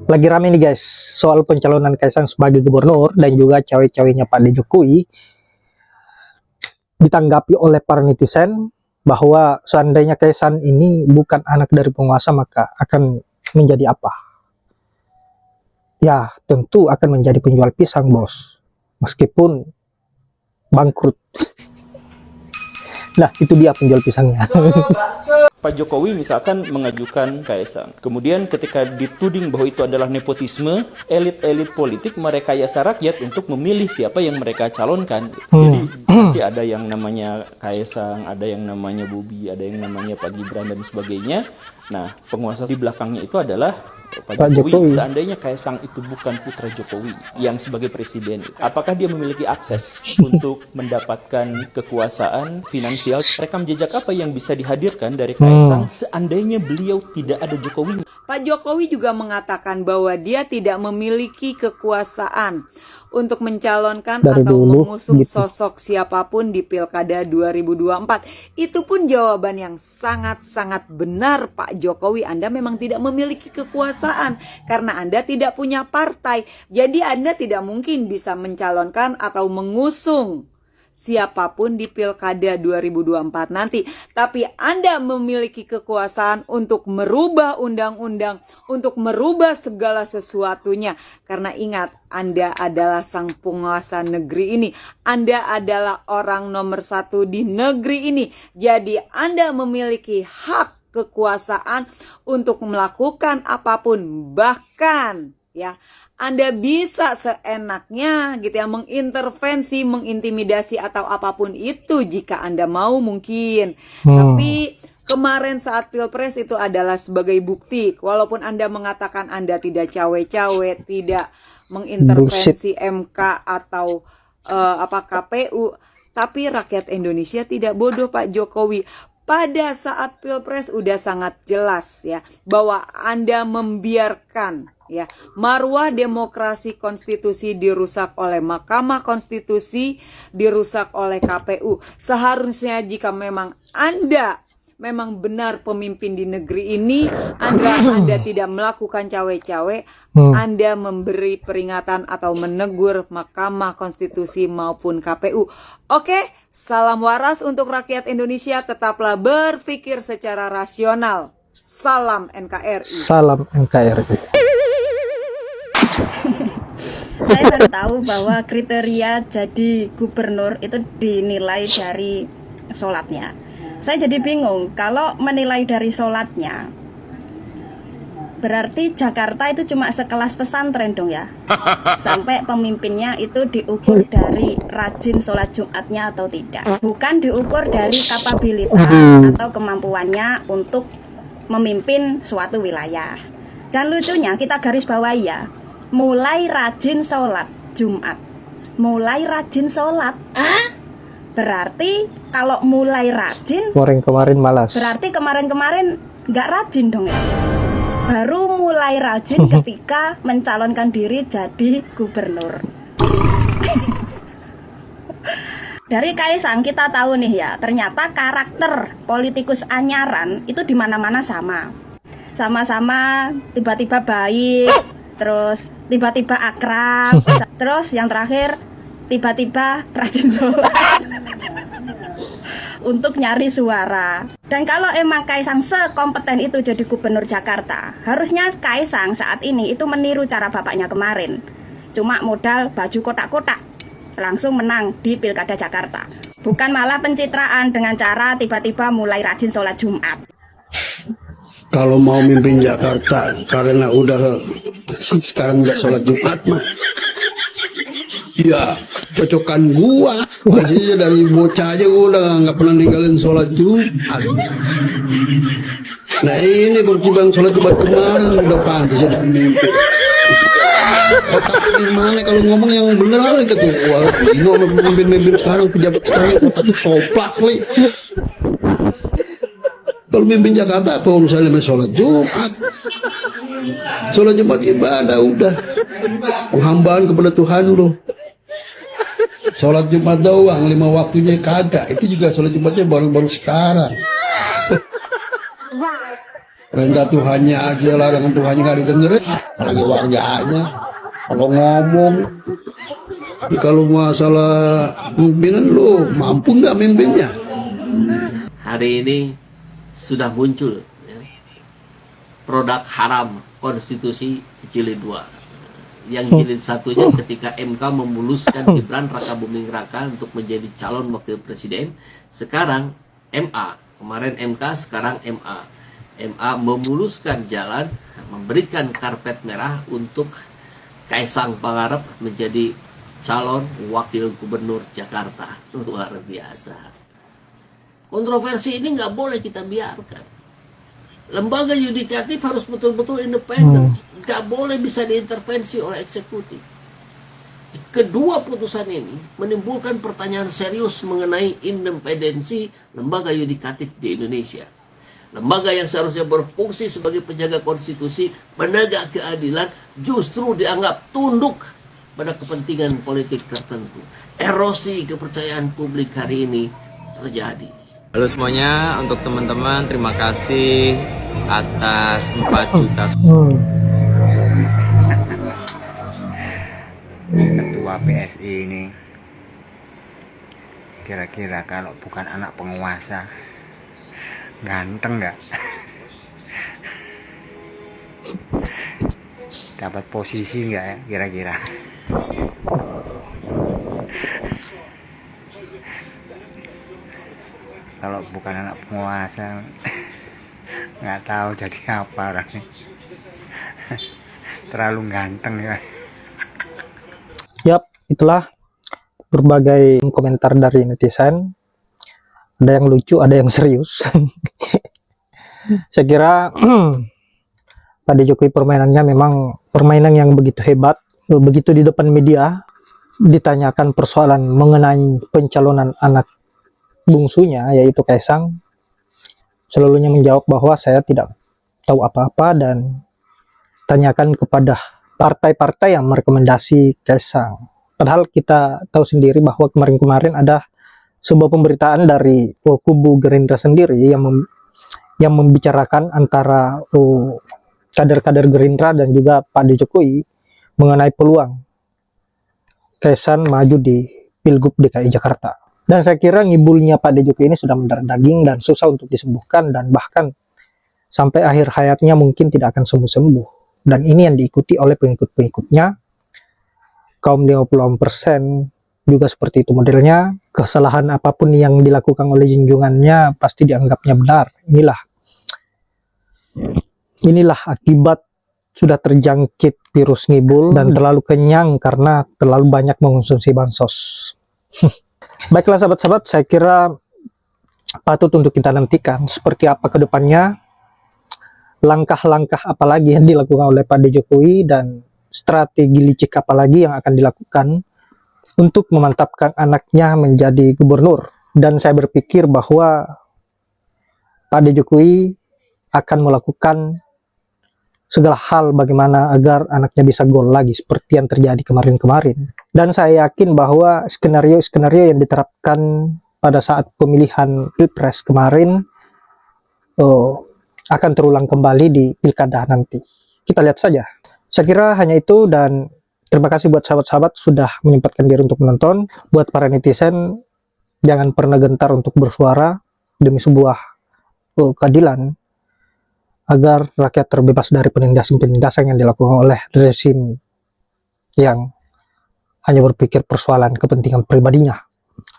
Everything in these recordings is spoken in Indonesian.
Lagi rame nih guys soal pencalonan Kaisang sebagai gubernur dan juga cawe-cawenya Pak Jokowi ditanggapi oleh para netizen bahwa seandainya Kaisang ini bukan anak dari penguasa maka akan menjadi apa? Ya tentu akan menjadi penjual pisang bos, meskipun bangkrut. Nah itu dia penjual pisangnya. Pak Jokowi misalkan mengajukan Kaisang. Kemudian ketika dituding bahwa itu adalah nepotisme, elit-elit politik merekayasa rakyat untuk memilih siapa yang mereka calonkan. Jadi nanti ada yang namanya Kaisang, ada yang namanya Bobi, ada yang namanya Pak Gibran dan sebagainya. Nah, penguasa di belakangnya itu adalah Pak Jokowi. Seandainya Kaisang itu bukan putra Jokowi yang sebagai presiden, apakah dia memiliki akses untuk mendapatkan kekuasaan finansial? Rekam jejak apa yang bisa dihadirkan dari Kaisang seandainya beliau tidak ada Jokowi? Pak Jokowi juga mengatakan bahwa dia tidak memiliki kekuasaan untuk mencalonkan atau mengusung sosok siapapun di Pilkada 2024. Itu pun jawaban yang sangat-sangat benar, Pak Jokowi. Anda memang tidak memiliki kekuasaan karena Anda tidak punya partai. Jadi Anda tidak mungkin bisa mencalonkan atau mengusung siapapun di Pilkada 2024 nanti. Tapi Anda memiliki kekuasaan untuk merubah undang-undang, untuk merubah segala sesuatunya. Karena ingat, Anda adalah sang penguasa negeri ini. Anda adalah orang nomor 1 di negeri ini. Jadi Anda memiliki hak kekuasaan untuk melakukan apapun. Bahkan ya, Anda bisa seenaknya gitu ya mengintervensi, mengintimidasi atau apapun itu jika Anda mau mungkin. Tapi kemarin saat Pilpres itu adalah sebagai bukti. Walaupun Anda mengatakan Anda tidak cawe-cawe, tidak mengintervensi MK atau KPU, tapi rakyat Indonesia tidak bodoh, Pak Jokowi. Pada saat Pilpres udah sangat jelas ya bahwa Anda membiarkan ya marwah demokrasi konstitusi dirusak oleh Mahkamah Konstitusi, dirusak oleh KPU. Seharusnya jika memang Anda memang benar pemimpin di negeri ini, Anda tidak melakukan cawe-cawe, Anda memberi peringatan atau menegur Mahkamah Konstitusi maupun KPU. Oke, salam waras untuk rakyat Indonesia, tetaplah berpikir secara rasional. Salam NKRI. Salam NKRI. Saya baru tahu bahwa kriteria jadi gubernur itu dinilai dari sholatnya. Saya jadi bingung, kalau menilai dari sholatnya, berarti Jakarta itu cuma sekelas pesantren dong ya? Sampai pemimpinnya itu diukur dari rajin sholat Jumatnya atau tidak. Bukan diukur dari kapabilitas atau kemampuannya untuk memimpin suatu wilayah. Dan lucunya kita garis bawahi ya, mulai rajin sholat Jumat, mulai rajin sholat. Berarti kalau mulai rajin, kemarin malas. Berarti kemarin-kemarin nggak rajin dong ya. Baru mulai rajin ketika mencalonkan diri jadi gubernur. Dari Kaisang kita tahu nih ya, ternyata karakter politikus anyaran itu di mana-mana sama. Sama-sama tiba-tiba baik, terus tiba-tiba akrab, terus yang terakhir tiba-tiba rajin sholat untuk nyari suara. Dan kalau emang Kaisang sekompeten itu jadi gubernur Jakarta, harusnya Kaisang saat ini itu meniru cara bapaknya kemarin. Cuma modal baju kotak-kotak, langsung menang di Pilkada Jakarta. Bukan malah pencitraan dengan cara tiba-tiba mulai rajin sholat Jumat. Kalau mau mimpin Jakarta karena udah sekarang udah sholat Jumat mah, ya cocokan gua. Masih dari bocah aja gua udah nggak pernah ninggalin sholat Jumat. Nah ini berkibang sholat Jumat kemarin udah pantas jadi pemimpin. Otak di mana kalau ngomong yang bener aja gitu. Wah, ngomong pemimpin sekarang, pejabat sekarang otaknya soplak nih. Kalau mimpin Jakarta apa urusannya sama sholat Jumat? Sholat Jumat ibadah udah penghambaan kepada Tuhan lo. Sholat Jumat doang, 5 waktunya kagak. Itu juga sholat Jumatnya baru-baru sekarang. Perintah Tuhannya aja lah, dengan Tuhannya nggak didengerin, apalagi warganya. Kalau ngomong, kalau masalah pimpinan lu mampu nggak mimpinnya? Hari ini sudah muncul ya, produk haram konstitusi jilid 2. Yang jilid satunya ketika MK memuluskan Gibran Raka Buming Raka untuk menjadi calon wakil presiden. Sekarang MA, kemarin MK, sekarang MA. MA memuluskan jalan, memberikan karpet merah untuk Kaisang Pangarep menjadi calon wakil gubernur Jakarta. Luar biasa. Kontroversi ini nggak boleh kita biarkan. Lembaga yudikatif harus betul-betul independen. Nggak boleh bisa diintervensi oleh eksekutif. Kedua putusan ini menimbulkan pertanyaan serius mengenai independensi lembaga yudikatif di Indonesia. Lembaga yang seharusnya berfungsi sebagai penjaga konstitusi, penegak keadilan, justru dianggap tunduk pada kepentingan politik tertentu. Erosi kepercayaan publik hari ini terjadi. Halo semuanya, untuk teman-teman terima kasih atas 4 juta Ketua PSI ini kira-kira kalau bukan anak penguasa ganteng nggak? Dapat posisi nggak ya kira-kira? Kalau bukan anak penguasa nggak tahu jadi apa orangnya. Terlalu ganteng ya. Yap, itulah berbagai komentar dari netizen. Ada yang lucu, ada yang serius. Saya kira Pak Jokowi permainannya memang permainan yang begitu hebat. Begitu di depan media ditanyakan persoalan mengenai pencalonan anak bungsunya, yaitu Kaisang, selalunya menjawab bahwa saya tidak tahu apa-apa dan tanyakan kepada partai-partai yang merekomendasi Kaisang. Padahal kita tahu sendiri bahwa kemarin-kemarin ada sebuah pemberitaan dari kubu Gerindra sendiri yang membicarakan antara kader-kader Gerindra dan juga Pak Jokowi mengenai peluang Kaisang maju di Pilgub DKI Jakarta. Dan saya kira ngibulnya Pak Jokowi ini sudah mendarah daging dan susah untuk disembuhkan, dan bahkan sampai akhir hayatnya mungkin tidak akan sembuh-sembuh. Dan ini yang diikuti oleh pengikut-pengikutnya, kaum 50% juga seperti itu modelnya. Kesalahan apapun yang dilakukan oleh junjungannya pasti dianggapnya benar. Inilah akibat sudah terjangkit virus ngibul dan terlalu kenyang karena terlalu banyak mengonsumsi bansos. Baiklah sahabat-sahabat, saya kira patut untuk kita nantikan seperti apa ke depannya, langkah-langkah apa lagi yang dilakukan oleh Pak Jokowi, dan strategi licik apa lagi yang akan dilakukan untuk memantapkan anaknya menjadi gubernur. Dan saya berpikir bahwa Pak Jokowi akan melakukan segala hal bagaimana agar anaknya bisa gol lagi seperti yang terjadi kemarin-kemarin. Dan saya yakin bahwa skenario-skenario yang diterapkan pada saat pemilihan Pilpres kemarin akan terulang kembali di Pilkada nanti. Kita lihat saja. Saya kira hanya itu, dan terima kasih buat sahabat-sahabat sudah menyempatkan diri untuk menonton. Buat para netizen, jangan pernah gentar untuk bersuara demi sebuah keadilan, agar rakyat terbebas dari penindasan-penindasan yang dilakukan oleh rezim yang hanya berpikir persoalan kepentingan pribadinya.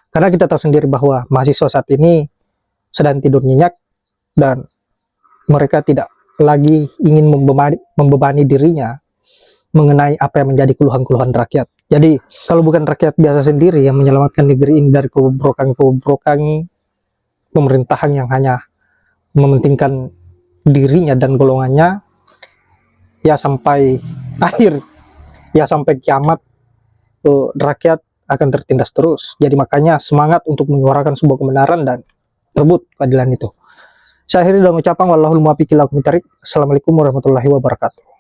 Karena kita tahu sendiri bahwa mahasiswa saat ini sedang tidur nyenyak dan mereka tidak lagi ingin membebani dirinya mengenai apa yang menjadi keluhan-keluhan rakyat. Jadi kalau bukan rakyat biasa sendiri yang menyelamatkan negeri ini dari kebobrokan pemerintahan yang hanya mementingkan dirinya dan golongannya, ya sampai akhir, ya sampai kiamat, rakyat akan tertindas terus. Jadi makanya semangat untuk menyuarakan sebuah kebenaran dan rebut keadilan itu. Saya akhiri dengan ucapan wallahul muwaffiq ila aqwamit thoriq. Assalamualaikum warahmatullahi wabarakatuh.